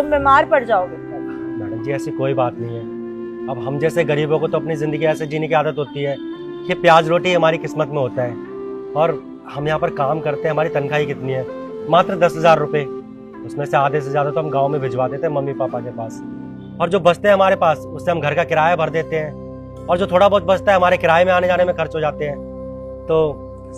तुम बीमार पड़ जाओगे। मैडम जी ऐसी कोई बात नहीं है। अब हम जैसे गरीबों को तो अपनी ज़िंदगी ऐसे जीने की आदत होती है। ये प्याज रोटी हमारी किस्मत में होता है। और हम यहाँ पर काम करते हैं, हमारी तनख्वाह ही कितनी है? मात्र 10,000 रुपये। उसमें से आधे से ज़्यादा तो हम गाँव में भिजवा देते हैं मम्मी पापा के पास, और जो बचते हैं हमारे पास उससे हम घर का किराया भर देते हैं, और जो थोड़ा बहुत बचता है हमारे किराए में आने जाने में खर्च हो जाते हैं। तो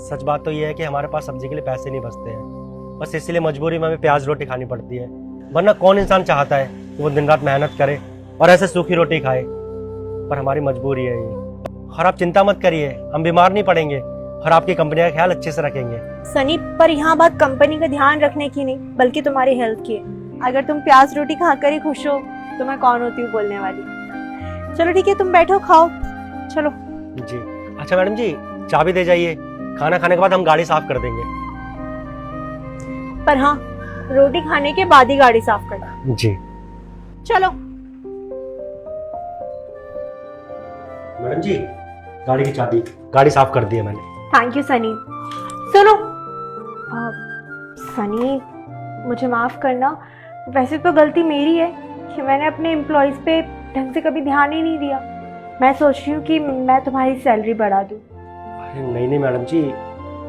सच बात तो ये है कि हमारे पास सब्जी के लिए पैसे नहीं बचते हैं। बस इसीलिए मजबूरी में हमें प्याज रोटी खानी पड़ती है, वरना कौन इंसान चाहता है कि वो दिन रात मेहनत करे और ऐसे सूखी रोटी खाए। पर हमारी मजबूरी है ये। और आप चिंता मत करिए, हम बीमार नहीं पड़ेंगे और आपकी कंपनी का ख्याल अच्छे से रखेंगे। सनी, पर यहाँ बात कंपनी का ध्यान रखने की नहीं बल्कि तुम्हारी हेल्थ की है। अगर तुम प्याज रोटी खाकर ही खुश हो तो मैं कौन होती हूँ बोलने वाली। चलो ठीक है, तुम बैठो खाओ, चलो। जी अच्छा मैडम जी, चाबी दे जाइए, खाना खाने के बाद हम गाड़ी साफ कर देंगे। पर हाँ, रोटी खाने के बाद ही गाड़ी साफ करना। जी चलो। मैडम जी, गाड़ी की चाबी, गाड़ी साफ कर दी है मैंने। Thank you Sunny. सुनो सनी, मुझे माफ करना, वैसे तो गलती मेरी है कि मैंने अपने एम्प्लॉयज पे ढंग से कभी ध्यान ही नहीं दिया। मैं सोच रही हूँ कि मैं तुम्हारी सैलरी बढ़ा दूँ। अरे नहीं मैडम जी,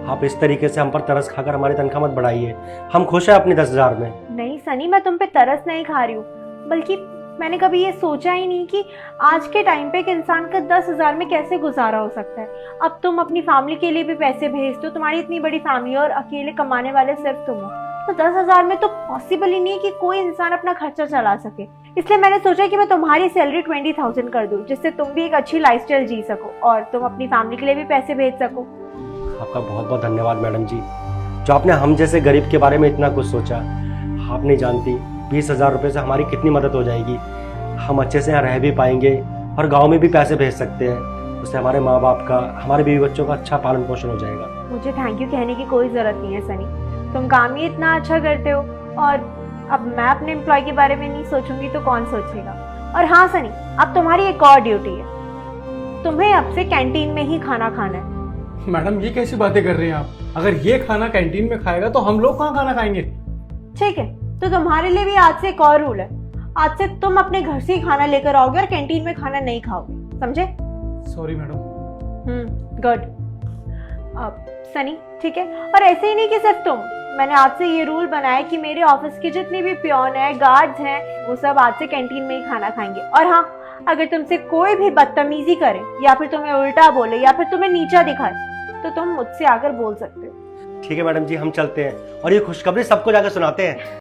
आप इस तरीके से हम पर तरस खाकर हमारी तनख्वाह मत बढ़ाइए। हम खुश हैं अपनी 10,000 में। नहीं सनी, मैं तुम पे तरस नहीं खा रही हूँ, बल्कि मैंने कभी ये सोचा ही नहीं कि आज के टाइम पे एक इंसान का 10,000 में कैसे गुजारा हो सकता है। अब तुम अपनी फैमिली के लिए भी पैसे भेजते हो, तुम्हारी इतनी बड़ी फैमिली और अकेले कमाने वाले सिर्फ तुम हो, तो 10,000 में तो पॉसिबल ही नहीं है कि कोई इंसान अपना खर्चा चला सके। इसलिए मैंने सोचा कि मैं तुम्हारी सैलरी 20,000 कर दूं, जिससे तुम भी एक अच्छी लाइफस्टाइल जी सको और तुम अपनी फैमिली के लिए भी पैसे भेज सको। आपका बहुत बहुत धन्यवाद मैडम जी, जो आपने हम जैसे गरीब के बारे में इतना कुछ सोचा। आप नहीं जानती 20,000 रुपये से हमारी कितनी मदद हो जाएगी। हम अच्छे से यहाँ रह भी पाएंगे और गाँव में भी पैसे भेज सकते हैं। उससे हमारे माँ बाप का, हमारे बीवी बच्चों का अच्छा पालन पोषण हो जाएगा। मुझे थैंक यू कहने की कोई जरूरत नहीं है सनी, तुम काम ही इतना अच्छा करते हो, और अब मैं अपने एम्प्लॉय के बारे में नहीं सोचूंगी तो कौन सोचेगा। और हाँ सनी, अब तुम्हारी एक और ड्यूटी है, तुम्हें अब से कैंटीन में ही खाना खाना है। मैडम ये कैसी बातें कर रहे हैं आप? अगर ये खाना कैंटीन में खाएगा तो हम लोग कहाँ खाना खाएंगे? ठीक है, तो तुम्हारे लिए भी आज से एक और रूल है। आज से तुम अपने घर से ही खाना लेकर आओगे और कैंटीन में खाना नहीं खाओगे, समझे? Sorry madam. गुड। सनी ठीक है, और ऐसे ही नहीं कि सिर्फ तुम, मैंने आज से ये रूल बनाया कि मेरे ऑफिस के जितने भी पियोन है, गार्ड्स हैं, वो सब आज से कैंटीन में ही खाना खाएंगे। और हाँ, अगर तुमसे कोई भी बदतमीजी करे या फिर तुम्हें उल्टा बोले या फिर तुम्हें नीचा दिखाए तो तुम मुझसे आकर बोल सकते हो। ठीक है मैडम जी, हम चलते हैं और ये खुशखबरी सबको जाकर सुनाते हैं।